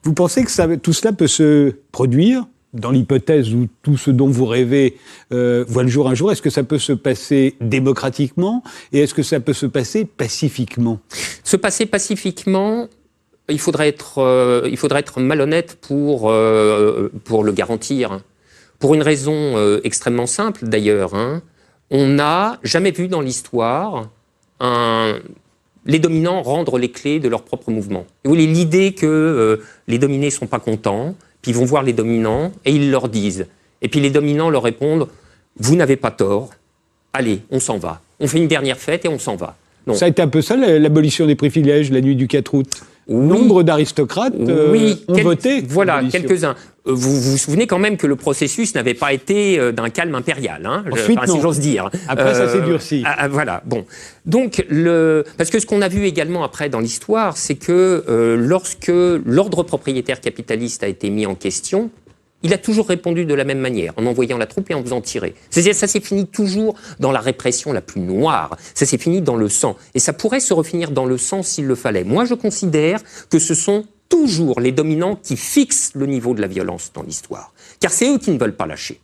Vous pensez que tout cela peut se produire dans l'hypothèse où tout ce dont vous rêvez voit le jour un jour? Est-ce que ça peut se passer démocratiquement et est-ce que ça peut se passer pacifiquement? Se passer pacifiquement, il faudrait être malhonnête pour le garantir. Pour une raison extrêmement simple d'ailleurs. On n'a jamais vu dans l'histoire les dominants rendre les clés de leur propre mouvement. Et l'idée que les dominés ne sont pas contents, puis ils vont voir les dominants et ils leur disent. Et puis les dominants leur répondent « Vous n'avez pas tort, allez, on s'en va. On fait une dernière fête et on s'en va. » Ça a été un peu ça, l'abolition des privilèges, la nuit du 4 août. Oui. Nombre d'aristocrates ont voté. Voilà, quelques-uns. Vous vous souvenez quand même que le processus n'avait pas été d'un calme impérial, Ensuite, si j'ose dire. Après, ça s'est durci. Voilà, bon. Donc, parce que ce qu'on a vu également après dans l'histoire, c'est que lorsque l'ordre propriétaire capitaliste a été mis en question, il a toujours répondu de la même manière, en envoyant la troupe et en faisant tirer. C'est-à-dire, ça s'est fini toujours dans la répression la plus noire. Ça s'est fini dans le sang. Et ça pourrait se refinir dans le sang s'il le fallait. Moi, je considère que ce sont toujours les dominants qui fixent le niveau de la violence dans l'histoire. Car c'est eux qui ne veulent pas lâcher.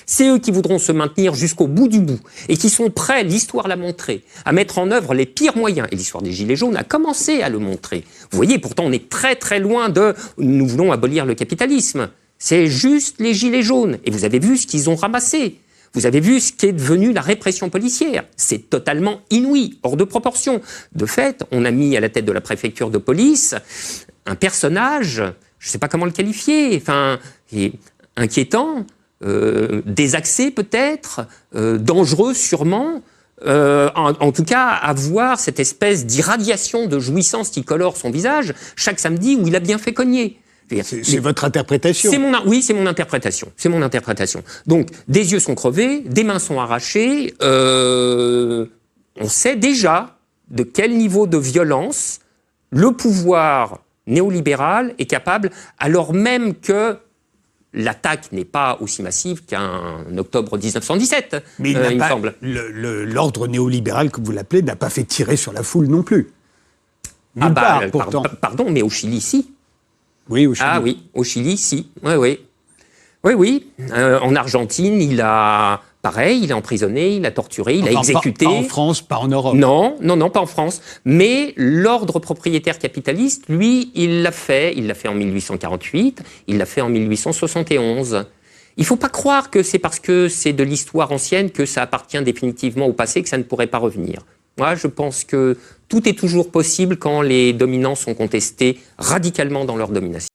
C'est eux qui voudront se maintenir jusqu'au bout du bout et qui sont prêts, l'histoire l'a montré, à mettre en œuvre les pires moyens. Et l'histoire des Gilets jaunes a commencé à le montrer. Vous voyez, pourtant, on est très très loin de « nous voulons abolir le capitalisme ». C'est juste les Gilets jaunes. Et vous avez vu ce qu'ils ont ramassé. Vous avez vu ce qu'est devenu la répression policière. C'est totalement inouï, hors de proportion. De fait, on a mis à la tête de la préfecture de police un personnage, je ne sais pas comment le qualifier, enfin, inquiétant, désaxé peut-être, dangereux sûrement. En tout cas, avoir cette espèce d'irradiation de jouissance qui colore son visage chaque samedi où il a bien fait cogner. C'est votre interprétation. Oui, c'est mon interprétation. C'est mon interprétation. Donc, des yeux sont crevés, des mains sont arrachées. On sait déjà de quel niveau de violence le pouvoir néolibéral est capable, alors même que l'attaque n'est pas aussi massive qu'un octobre 1917, mais il me semble. L'ordre néolibéral, comme vous l'appelez, n'a pas fait tirer sur la foule non plus. Pourtant. Pardon, mais au Chili, si. Oui, au Chili. Ah oui, au Chili, si. Oui. En Argentine, il a emprisonné, il a torturé, il a exécuté. Pas en France, pas en Europe. Non, pas en France. Mais l'ordre propriétaire capitaliste, lui, il l'a fait. Il l'a fait en 1848, il l'a fait en 1871. Il ne faut pas croire que c'est parce que c'est de l'histoire ancienne que ça appartient définitivement au passé, que ça ne pourrait pas revenir. Moi, je pense que tout est toujours possible quand les dominants sont contestés radicalement dans leur domination.